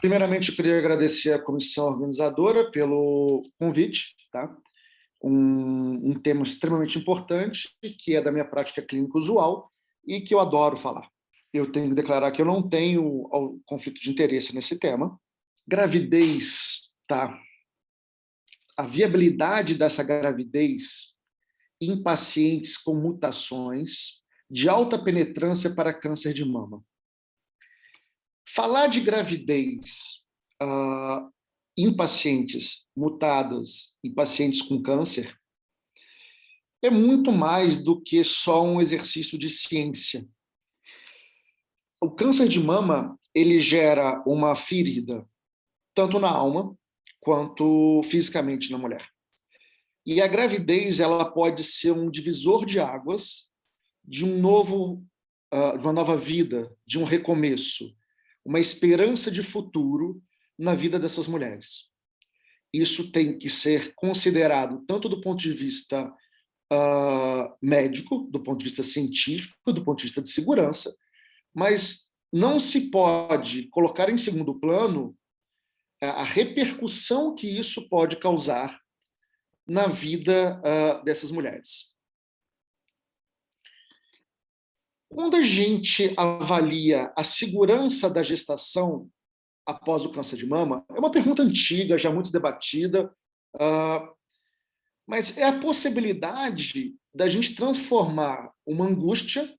Primeiramente, eu queria agradecer à comissão organizadora pelo convite, tá? Um tema extremamente importante, que é da minha prática clínica usual e que eu adoro falar. Eu tenho que declarar que eu não tenho conflito de interesse nesse tema. Gravidez, tá? A viabilidade dessa gravidez em pacientes com mutações de alta penetrância para câncer de mama. Falar de gravidez em pacientes mutadas, em pacientes com câncer, é muito mais do que só um exercício de ciência. O câncer de mama, ele gera uma ferida, tanto na alma, quanto fisicamente na mulher. E a gravidez, ela pode ser um divisor de águas de de uma nova vida, de um recomeço, uma esperança de futuro na vida dessas mulheres. Isso tem que ser considerado tanto do ponto de vista médico, do ponto de vista científico, do ponto de vista de segurança, mas não se pode colocar em segundo plano a repercussão que isso pode causar na vida dessas mulheres. Quando a gente avalia a segurança da gestação após o câncer de mama, é uma pergunta antiga, já muito debatida, mas é a possibilidade da gente transformar uma angústia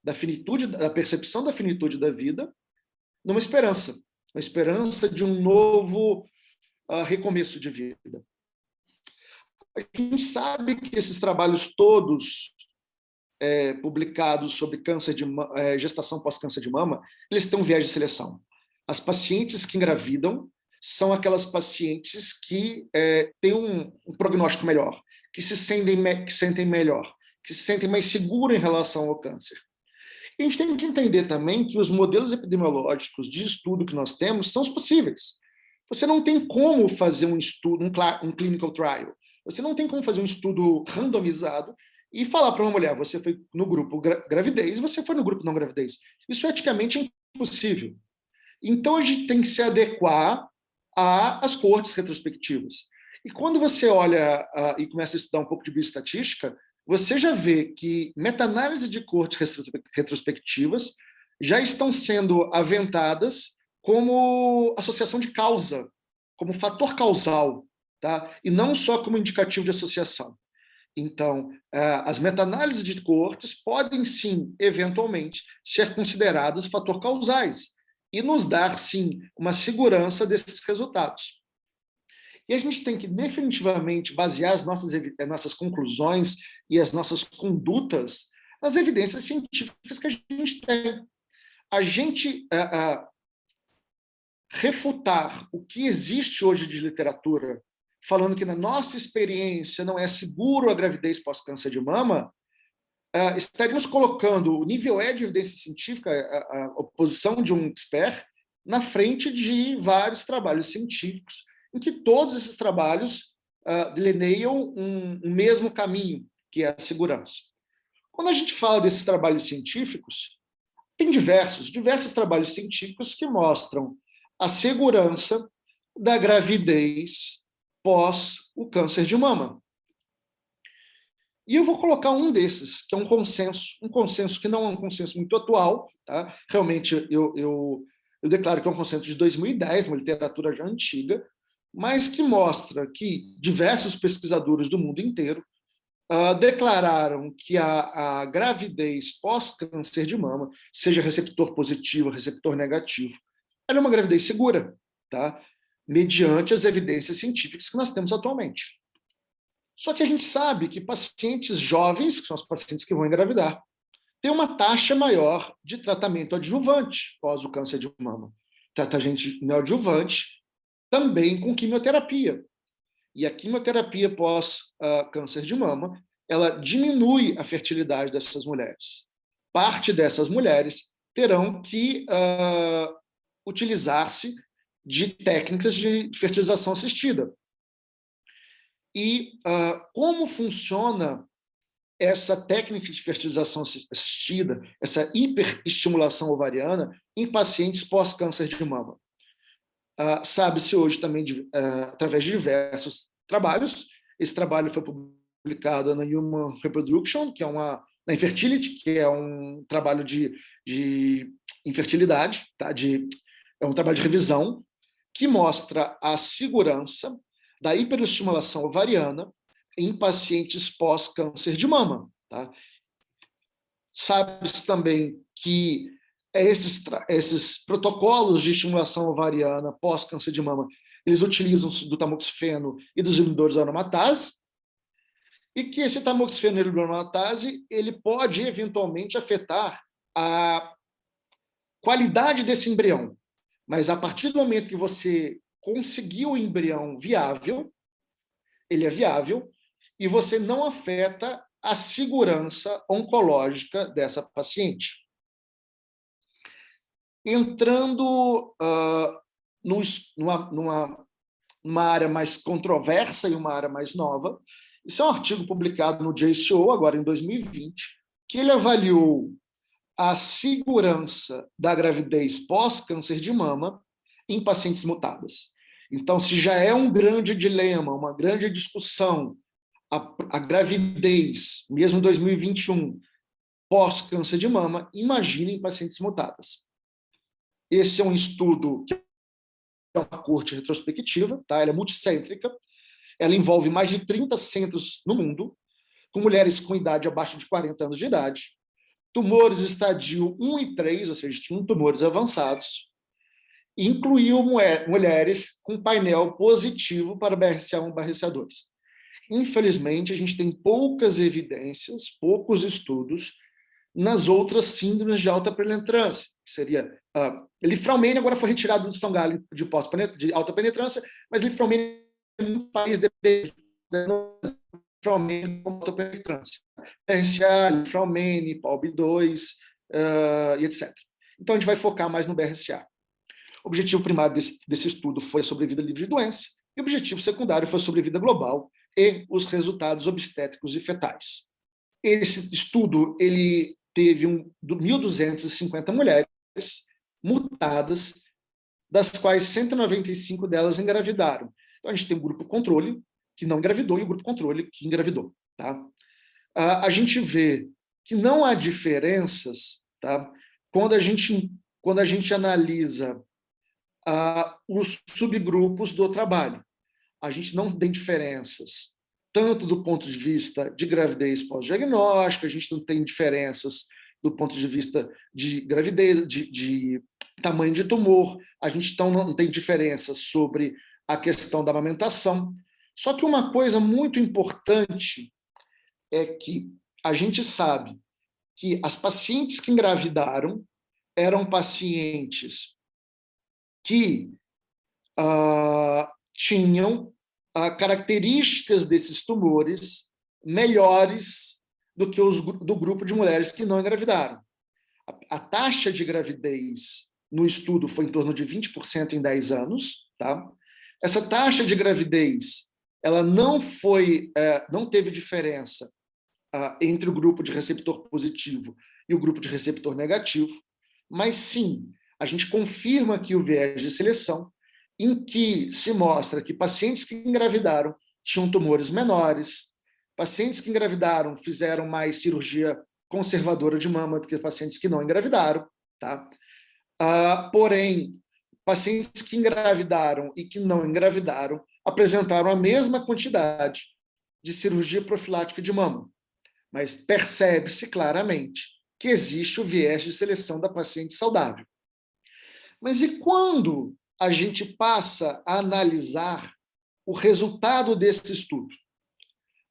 da finitude, da percepção da finitude da vida, numa esperança, uma esperança de um novo recomeço de vida. A gente sabe que esses trabalhos todos publicados sobre câncer de gestação pós-câncer de mama, eles têm um viés de seleção. As pacientes que engravidam são aquelas pacientes que têm um prognóstico melhor, que se sentem melhor, que se sentem mais seguras em relação ao câncer. E a gente tem que entender também que os modelos epidemiológicos de estudo que nós temos são os possíveis. Você não tem como fazer um estudo, um clinical trial. Você não tem como fazer um estudo randomizado e falar para uma mulher, você foi no grupo gravidez, você foi no grupo não gravidez. Isso é eticamente impossível. Então, a gente tem que se adequar às coortes retrospectivas. E quando você olha e começa a estudar um pouco de bioestatística, você já vê que meta-análise de coortes retrospectivas já estão sendo aventadas como associação de causa, como fator causal, tá? E não só como indicativo de associação. Então, as meta-análises de coortes podem, sim, eventualmente, ser consideradas fator causais e nos dar, sim, uma segurança desses resultados. E a gente tem que definitivamente basear as nossas conclusões e as nossas condutas nas evidências científicas que a gente tem. A gente refutar o que existe hoje de literatura falando que na nossa experiência não é seguro a gravidez pós-câncer de mama, estaríamos colocando o nível de evidência científica, a oposição de um expert, na frente de vários trabalhos científicos, em que todos esses trabalhos delineiam um mesmo caminho, que é a segurança. Quando a gente fala desses trabalhos científicos, tem diversos trabalhos científicos que mostram a segurança da gravidez pós o câncer de mama. E eu vou colocar um desses, que é um consenso que não é um consenso muito atual, tá? Realmente eu declaro que é um consenso de 2010, uma literatura já antiga, mas que mostra que diversos pesquisadores do mundo inteiro declararam que a gravidez pós-câncer de mama, seja receptor positivo ou receptor negativo, ela é uma gravidez segura, tá? Mediante as evidências científicas que nós temos atualmente. Só que a gente sabe que pacientes jovens, que são os pacientes que vão engravidar, têm uma taxa maior de tratamento adjuvante pós o câncer de mama. Tratamento neoadjuvante também com quimioterapia. E a quimioterapia pós câncer de mama, ela diminui a fertilidade dessas mulheres. Parte dessas mulheres terão que utilizar-se de técnicas de fertilização assistida. E como funciona essa técnica de fertilização assistida, essa hiperestimulação ovariana em pacientes pós-câncer de mama? Sabe-se hoje também, através de diversos trabalhos. Esse trabalho foi publicado na Human Reproduction, que é na Infertility, que é um trabalho de infertilidade, tá? É um trabalho de revisão, que mostra a segurança da hiperestimulação ovariana em pacientes pós-câncer de mama. Tá? Sabe-se também que esses protocolos de estimulação ovariana pós-câncer de mama, eles utilizam do tamoxifeno e dos inibidores da aromatase, e que esse tamoxifeno e o aromatase, ele pode eventualmente afetar a qualidade desse embrião. Mas a partir do momento que você conseguiu o embrião viável, ele é viável, e você não afeta a segurança oncológica dessa paciente. Entrando numa área mais controversa e uma área mais nova, isso é um artigo publicado no JCO, agora em 2020, que ele avaliou a segurança da gravidez pós-câncer de mama em pacientes mutadas. Então, se já é um grande dilema, uma grande discussão, a gravidez, mesmo em 2021, pós-câncer de mama, imagine em pacientes mutadas. Esse é um estudo que é uma corte retrospectiva, tá? Ela é multicêntrica, ela envolve mais de 30 centros no mundo, com mulheres com idade abaixo de 40 anos de idade, tumores estadio 1 e 3, ou seja, tinham tumores avançados, e incluiu mulheres com painel positivo para BRCA1 e BRCA2. Infelizmente, a gente tem poucas evidências, poucos estudos nas outras síndromes de alta penetrância, que seria lifraumene, agora foi retirado de São Galo de alta penetrância, mas lifraumene é um país de lifraumene com alta penetrância. BRCA, lifraumene, PALB2, e etc. Então, a gente vai focar mais no BRCA. O objetivo primário desse estudo foi a sobrevida livre de doença, e o objetivo secundário foi a sobrevida global e os resultados obstétricos e fetais. Esse estudo ele teve 1.250 mulheres mutadas, das quais 195 delas engravidaram. Então, a gente tem um grupo controle, que não engravidou, e o grupo controle, que engravidou. Tá? A gente vê que não há diferenças, tá? quando a gente analisa os subgrupos do trabalho. A gente não tem diferenças, tanto do ponto de vista de gravidez pós-diagnóstico, a gente não tem diferenças do ponto de vista de gravidez, de tamanho de tumor, a gente então não tem diferenças sobre a questão da amamentação. Só que uma coisa muito importante é que a gente sabe que as pacientes que engravidaram eram pacientes que tinham características desses tumores melhores do que os do grupo de mulheres que não engravidaram. A taxa de gravidez no estudo foi em torno de 20% em 10 anos. Tá? Essa taxa de gravidez ela não teve diferença entre o grupo de receptor positivo e o grupo de receptor negativo, mas sim, a gente confirma aqui o viés de seleção, em que se mostra que pacientes que engravidaram tinham tumores menores, pacientes que engravidaram fizeram mais cirurgia conservadora de mama do que pacientes que não engravidaram. Tá? Porém, pacientes que engravidaram e que não engravidaram apresentaram a mesma quantidade de cirurgia profilática de mama, mas percebe-se claramente que existe o viés de seleção da paciente saudável. Mas e quando a gente passa a analisar o resultado desse estudo?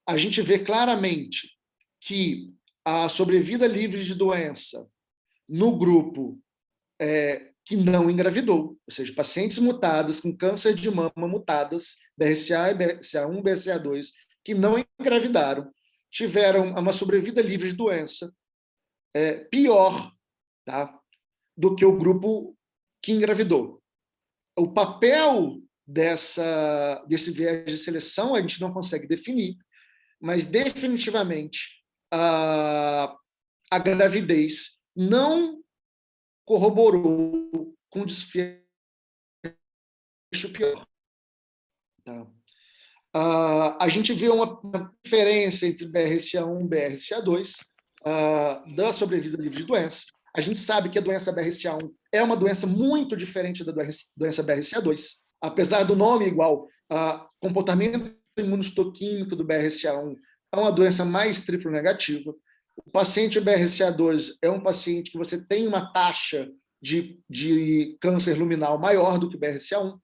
A gente vê claramente que a sobrevida livre de doença no grupo que não engravidou, ou seja, pacientes mutadas com câncer de mama mutadas, BRCA, BRCA1, BRCA2, que não engravidaram, tiveram uma sobrevida livre de doença pior, tá, do que o grupo que engravidou. O papel desse viés de seleção a gente não consegue definir, mas definitivamente a gravidez não corroborou com o desfecho pior. Tá? A gente vê uma diferença entre BRCA1 e BRCA2 da sobrevida livre de doença. A gente sabe que a doença BRCA1 é uma doença muito diferente da doença BRCA2. Apesar do nome igual, comportamento imunohistoquímico do BRCA1 é uma doença mais triplo negativa. O paciente BRCA2 é um paciente que você tem uma taxa de câncer luminal maior do que o BRCA1,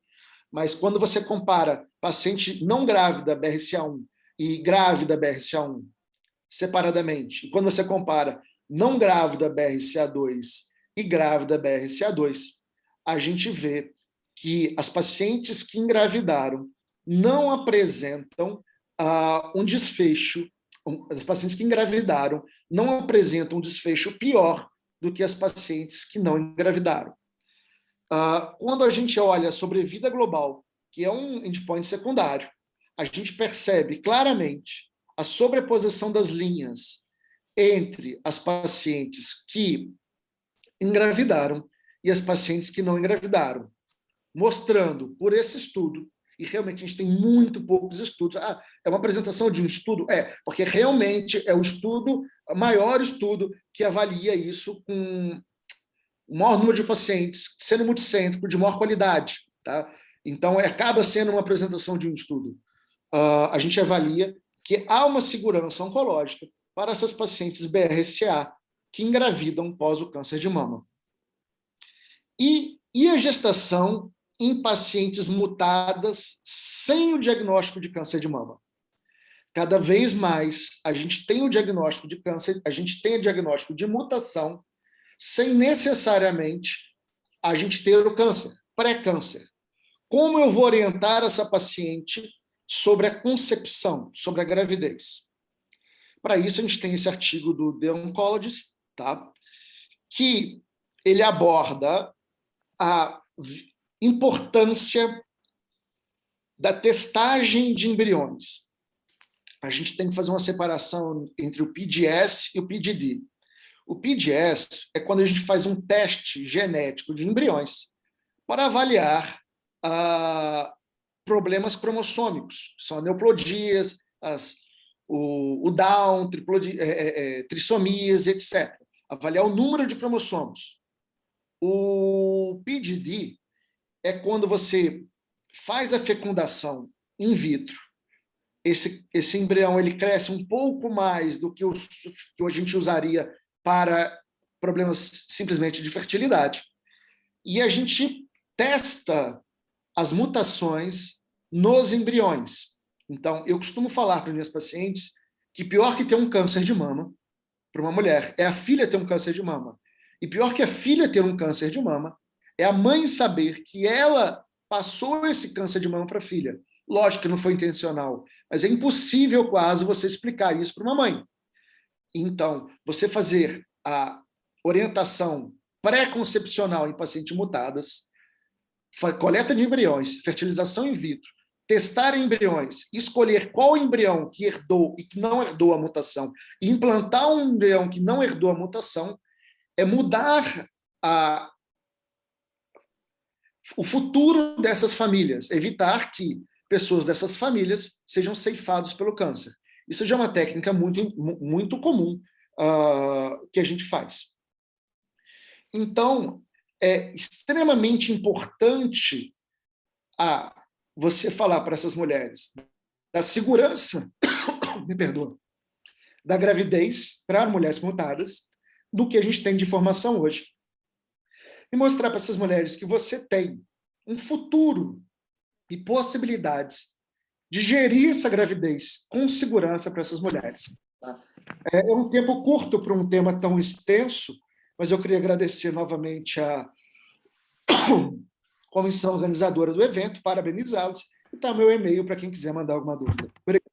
mas quando você compara paciente não grávida BRCA1 e grávida BRCA1 separadamente, e quando você compara não grávida BRCA2 e grávida BRCA2, a gente vê que as pacientes que engravidaram não apresentam um desfecho, as pacientes que engravidaram não apresentam um desfecho pior do que as pacientes que não engravidaram. Quando a gente olha a sobrevida global, que é um endpoint secundário, a gente percebe claramente a sobreposição das linhas entre as pacientes que engravidaram e as pacientes que não engravidaram, mostrando por esse estudo, e realmente a gente tem muito poucos estudos. É uma apresentação de um estudo? Porque realmente é o maior estudo que avalia isso com o maior número de pacientes, sendo multicêntrico, de maior qualidade. Tá? Então, acaba sendo uma apresentação de um estudo. A gente avalia que há uma segurança oncológica para essas pacientes BRCA que engravidam pós o câncer de mama. E a gestação em pacientes mutadas sem o diagnóstico de câncer de mama? Cada vez mais a gente tem o diagnóstico de câncer, a gente tem o diagnóstico de mutação, sem necessariamente a gente ter o câncer, pré-câncer. Como eu vou orientar essa paciente sobre a concepção, sobre a gravidez? Para isso, a gente tem esse artigo do The Oncologist, tá? Que ele aborda a importância da testagem de embriões. A gente tem que fazer uma separação entre o PGS e o PGD. O PGS é quando a gente faz um teste genético de embriões para avaliar problemas cromossômicos, são aneuplodias, o Down, trissomias, etc. Avaliar o número de cromossomos. O PGD é quando você faz a fecundação in vitro. Esse embrião ele cresce um pouco mais do que a gente usaria para problemas simplesmente de fertilidade. E a gente testa as mutações nos embriões. Então, eu costumo falar para minhas pacientes que pior que ter um câncer de mama para uma mulher é a filha ter um câncer de mama. E pior que a filha ter um câncer de mama é a mãe saber que ela passou esse câncer de mama para a filha. Lógico que não foi intencional, mas é impossível quase você explicar isso para uma mãe. Então, você fazer a orientação pré-concepcional em pacientes mutadas, coleta de embriões, fertilização in vitro, testar embriões, escolher qual embrião que herdou e que não herdou a mutação, e implantar um embrião que não herdou a mutação, é mudar o futuro dessas famílias, evitar que pessoas dessas famílias sejam ceifados pelo câncer. Isso já é uma técnica muito, muito comum que a gente faz. Então, é extremamente importante você falar para essas mulheres da segurança, me perdoa, da gravidez para mulheres mutadas, do que a gente tem de informação hoje. E mostrar para essas mulheres que você tem um futuro e possibilidades de gerir essa gravidez com segurança para essas mulheres. Tá? É um tempo curto para um tema tão extenso, mas eu queria agradecer novamente a comissão organizadora do evento, parabenizá-los, e tá meu e-mail para quem quiser mandar alguma dúvida. Obrigado.